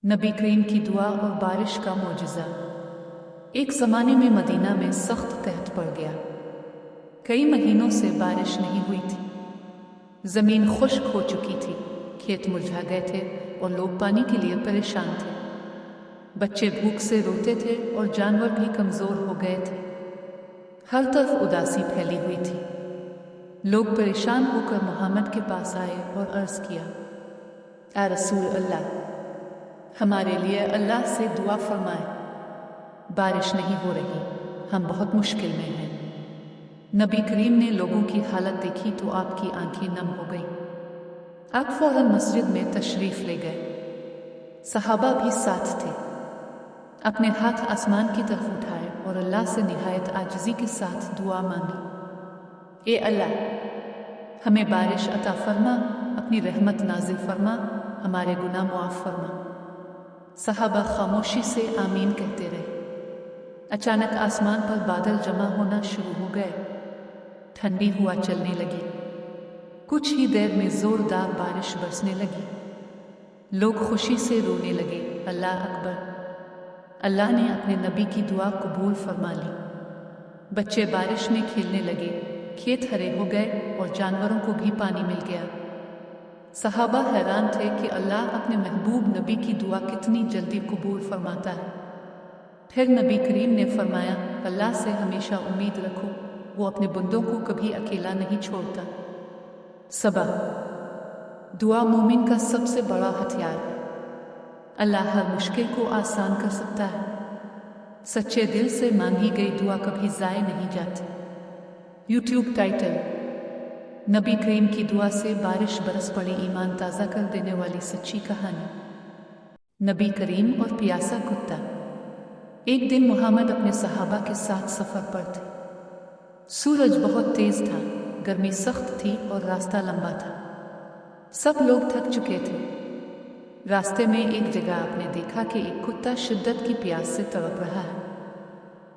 नबी करीम की दुआ और बारिश का मौजज़ा। एक ज़माने में मदीना में सख्त कहत पड़ गया। कई महीनों से बारिश नहीं हुई थी। ज़मीन खुश्क हो चुकी थी, खेत मुरझा गए थे और लोग पानी के लिए परेशान थे। बच्चे भूख से रोते थे और जानवर भी कमज़ोर हो गए थे। हर तरफ उदासी फैली हुई थी। लोग परेशान होकर मोहम्मद के पास आए और अर्ज़ किया, या रसूल अल्लाह, हमारे लिए अल्लाह से दुआ फरमाए, बारिश नहीं हो रही, हम बहुत मुश्किल में हैं। नबी करीम ने लोगों की हालत देखी तो आपकी आंखें नम हो गईं। आप फौरन मस्जिद में तशरीफ़ ले गए। सहाबा भी साथ थे। अपने हाथ आसमान की तरफ उठाए और अल्लाह से निहायत आजिज़ी के साथ दुआ मांगी, ए अल्लाह, हमें बारिश अता फरमा, अपनी रहमत नाजिल फरमा, हमारे गुनाह मुआफ़ फरमा। सहाबा खामोशी से आमीन कहते रहे। अचानक आसमान पर बादल जमा होना शुरू हो गए। ठंडी हवा चलने लगी। कुछ ही देर में जोरदार बारिश बरसने लगी। लोग खुशी से रोने लगे, अल्लाह अकबर। अल्लाह ने अपने नबी की दुआ कबूल फरमा ली। बच्चे बारिश में खेलने लगे, खेत हरे हो गए और जानवरों को भी पानी मिल गया। सहाबा हैरान थे कि अल्लाह अपने महबूब नबी की दुआ कितनी जल्दी कबूल फरमाता है। फिर नबी करीम ने फरमाया, अल्लाह से हमेशा उम्मीद रखो, वो अपने बंदों को कभी अकेला नहीं छोड़ता। सबा, दुआ मोमिन का सबसे बड़ा हथियार है। अल्लाह हर मुश्किल को आसान कर सकता है। सच्चे दिल से मांगी गई दुआ कभी ज़ाय नहीं जाती। यूट्यूब टाइटल, नबी करीम की दुआ से बारिश बरस पड़ी, ईमान ताज़ा कर देने वाली सच्ची कहानी। नबी करीम और प्यासा कुत्ता। एक दिन मोहम्मद अपने सहाबा के साथ सफ़र पर थे। सूरज बहुत तेज़ था, गर्मी सख्त थी और रास्ता लंबा था। सब लोग थक चुके थे। रास्ते में एक जगह आपने देखा कि एक कुत्ता शिद्दत की प्यास से तड़प रहा है।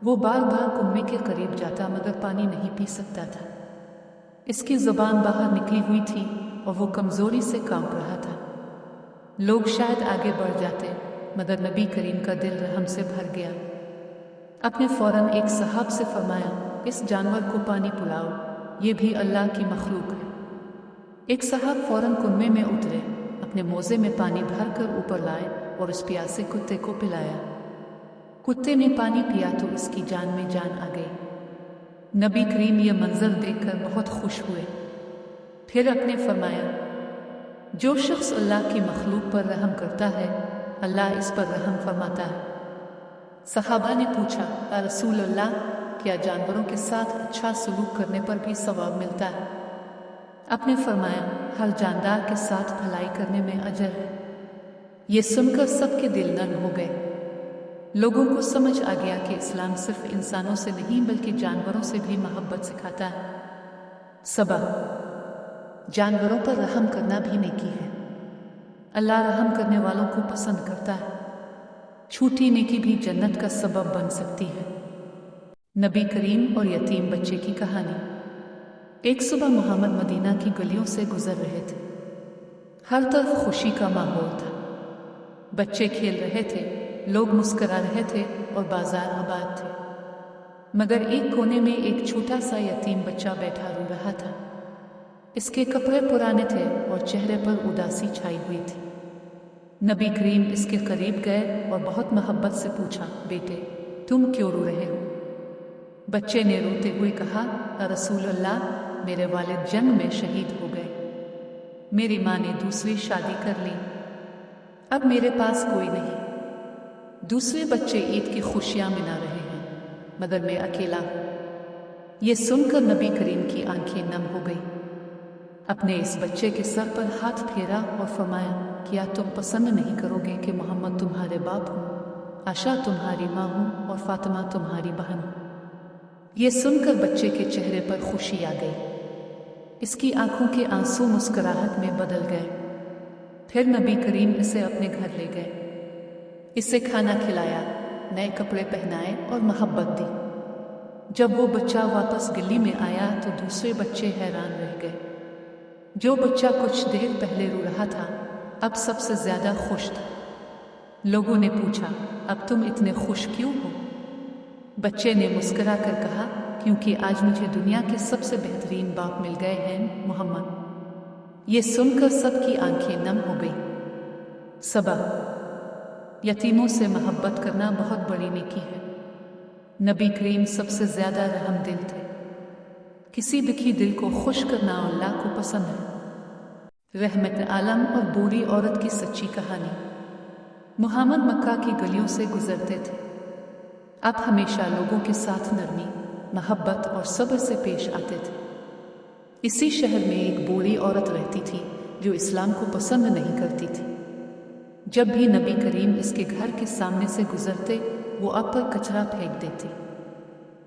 वो बार बार कुएं के करीब जाता मगर पानी नहीं पी सकता था। इसकी ज़ुबान बाहर निकली हुई थी और वो कमज़ोरी से कांप रहा था। लोग शायद आगे बढ़ जाते मगर नबी करीम का दिल रहम से भर गया। आपने फ़ौरन एक सहाब से फरमाया, इस जानवर को पानी पिलाओ, ये भी अल्लाह की मखलूक है। एक सहाब फ़ौरन कुएं में उतरे, अपने मोज़े में पानी भर कर ऊपर लाए और उस प्यासे कुत्ते को पिलाया। कुत्ते ने पानी पिया तो इसकी जान में जान आ गई। नबी करीम यह मंजर देखकर बहुत खुश हुए। फिर अपने फरमाया, जो शख्स अल्लाह की मखलूक पर रहम करता है, अल्लाह इस पर रहम फरमाता है। सहाबा ने पूछा, या रसूल अल्लाह, क्या जानवरों के साथ अच्छा सलूक करने पर भी सवाब मिलता है? आपने फरमाया, हर जानदार के साथ भलाई करने में अजर है। ये सुनकर सबके दिल नर्म हो गए। लोगों को समझ आ गया कि इस्लाम सिर्फ इंसानों से नहीं बल्कि जानवरों से भी मोहब्बत सिखाता है। सबा, जानवरों पर रहम करना भी नेकी है। अल्लाह रहम करने वालों को पसंद करता है। छोटी नेकी भी जन्नत का सबब बन सकती है। नबी करीम और यतीम बच्चे की कहानी। एक सुबह मोहम्मद मदीना की गलियों से गुजर रहे थे। हर तरफ खुशी का माहौल था। बच्चे खेल रहे थे, लोग मुस्करा रहे थे और बाजार आबाद थे। मगर एक कोने में एक छोटा सा यतीम बच्चा बैठा रो रहा था। इसके कपड़े पुराने थे और चेहरे पर उदासी छाई हुई थी। नबी करीम इसके करीब गए और बहुत मोहब्बत से पूछा, बेटे, तुम क्यों रो रहे हो? बच्चे ने रोते हुए कहा, रसूल अल्लाह, मेरे वालिद जंग में शहीद हो गए। मेरी माँ ने दूसरी शादी कर ली। अब मेरे पास कोई नहीं। दूसरे बच्चे ईद की खुशियां मना रहे हैं मगर मैं अकेला हूं। ये सुनकर नबी करीम की आंखें नम हो गई। अपने इस बच्चे के सर पर हाथ फेरा और फरमाया, क्या तुम पसंद नहीं करोगे कि मोहम्मद तुम्हारे बाप हूँ, आशा तुम्हारी माँ हूँ और फातिमा तुम्हारी बहन हूँ। ये सुनकर बच्चे के चेहरे पर खुशी आ गई। इसकी आंखों के आंसू मुस्कुराहट में बदल गए। फिर नबी करीम इसे अपने घर ले गए। इसे खाना खिलाया, नए कपड़े पहनाए और मोहब्बत दी। जब वो बच्चा वापस गली में आया तो दूसरे बच्चे हैरान रह गए। जो बच्चा कुछ देर पहले रो रहा था अब सबसे ज्यादा खुश था। लोगों ने पूछा, अब तुम इतने खुश क्यों हो? बच्चे ने मुस्कुरा कर कहा, क्योंकि आज मुझे दुनिया के सबसे बेहतरीन बाप मिल गए हैं, मोहम्मद। ये सुनकर सबकी आंखें नम हो गई। सबक: यतीमों से मोहब्बत करना बहुत बड़ी नेकी है। नबी करीम सबसे ज़्यादा रहमदिल थे। किसी दुखी दिल को खुश करना अल्लाह को पसंद है। रहमत आलम और बूढ़ी औरत की सच्ची कहानी। मुहम्मद मक्का की गलियों से गुजरते थे। आप हमेशा लोगों के साथ नरमी, मोहब्बत और सब्र से पेश आते थे। इसी शहर में एक बूढ़ी औरत रहती थी जो इस्लाम को पसंद नहीं करती थी। जब भी नबी करीम इसके घर के सामने से गुजरते, वो आप पर कचरा फेंक देती।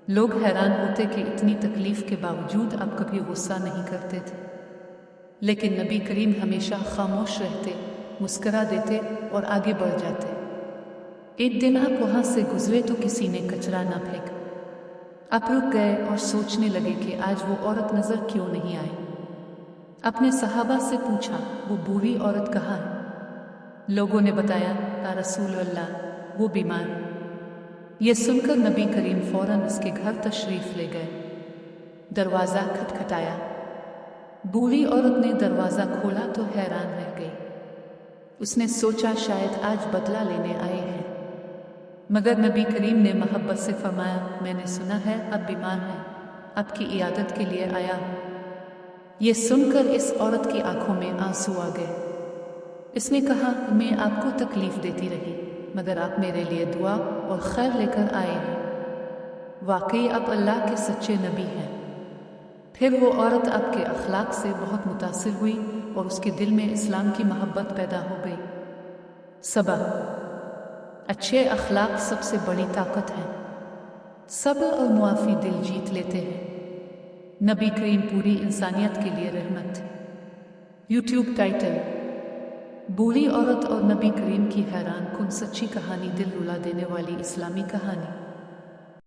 लोग हैरान होते कि इतनी तकलीफ के बावजूद आप कभी गुस्सा नहीं करते थे। लेकिन नबी करीम हमेशा खामोश रहते, मुस्करा देते और आगे बढ़ जाते। एक दिन आप वहाँ से गुजरे तो किसी ने कचरा ना फेंका। आप रुक गए और सोचने लगे कि आज वो औरत नज़र क्यों नहीं आई। अपने सहाबा से पूछा, वो बूढ़ी औरत कहाँ है? लोगों ने बताया, या रसूल अल्लाह, वो बीमार है। ये सुनकर नबी करीम फौरन उसके घर तशरीफ़ ले गए। दरवाज़ा खटखटाया। बूढ़ी औरत ने दरवाज़ा खोला तो हैरान रह गई। उसने सोचा शायद आज बदला लेने आए हैं। मगर नबी करीम ने मोहब्बत से फरमाया, मैंने सुना है आप बीमार हैं, आपकी इयादत के लिए आया हूँ। ये सुनकर इस औरत की आंखों में आंसू आ गए। इसने कहा, मैं आपको तकलीफ़ देती रही, मगर आप मेरे लिए दुआ और खैर लेकर आए हैं। वाकई आप अल्लाह के सच्चे नबी हैं। फिर वो औरत आपके अखलाक से बहुत मुतासिर हुई और उसके दिल में इस्लाम की मोहब्बत पैदा हो गई। सबक: अच्छे अखलाक सबसे बड़ी ताकत है। सब्र और मुआफ़ी दिल जीत लेते हैं। नबी करीम पूरी इंसानियत के लिए रहमत थे। यूट्यूब टाइटल: बूढ़ी औरत और नबी करीम की हैरान कुन सच्ची कहानी, दिल रुला देने वाली इस्लामी कहानी।